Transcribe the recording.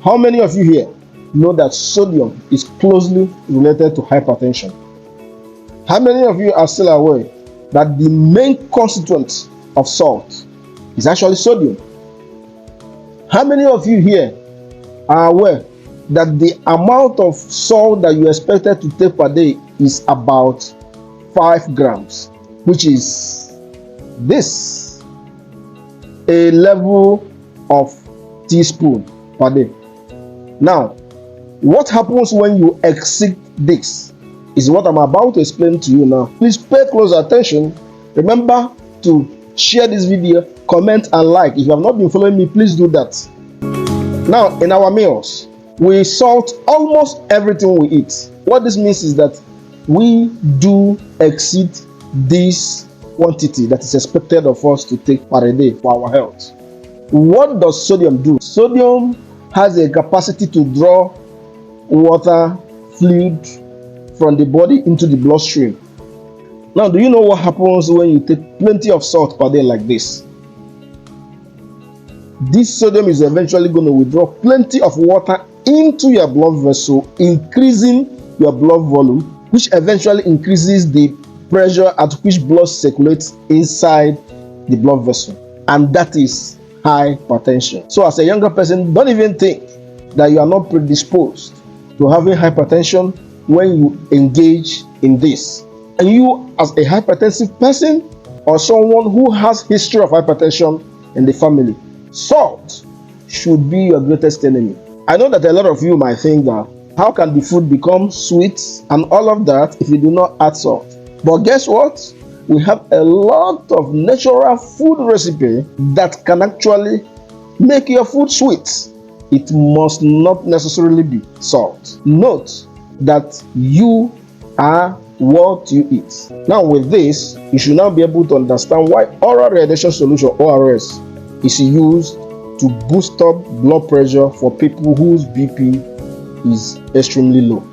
How many of you here know that sodium is closely related to hypertension? How many of you are still aware that the main constituent of salt is actually sodium? How many of you here are aware that the amount of salt that you expected to take per day is about 5 grams, which is this, a level of teaspoon per day? Now, what happens when you exceed this is what I'm about to explain to you now. Please pay close attention. Remember to share this video, comment and like. If you have not been following me, please do that. Now, in our meals, we salt almost everything we eat. What this means is that we do exceed this quantity that is expected of us to take per day for our health. What does sodium do? Sodium has a capacity to draw water, fluid from the body into the bloodstream. Now, do you know what happens when you take plenty of salt per day like this? This sodium is eventually going to withdraw plenty of water into your blood vessel, increasing your blood volume, which eventually increases the pressure at which blood circulates inside the blood vessel. And that is hypertension. So as a younger person, don't even think that you are not predisposed to having hypertension when you engage in this. And you, as a hypertensive person or someone who has history of hypertension in the family, salt should be your greatest enemy. I know that a lot of you might think that how can the food become sweet and all of that if you do not add salt? But guess what? We have a lot of natural food recipe that can actually make your food sweet. It must not necessarily be salt. Note that you are what you eat. Now with this, you should now be able to understand why oral rehydration solution, ORS, is used to boost up blood pressure for people whose BP is extremely low.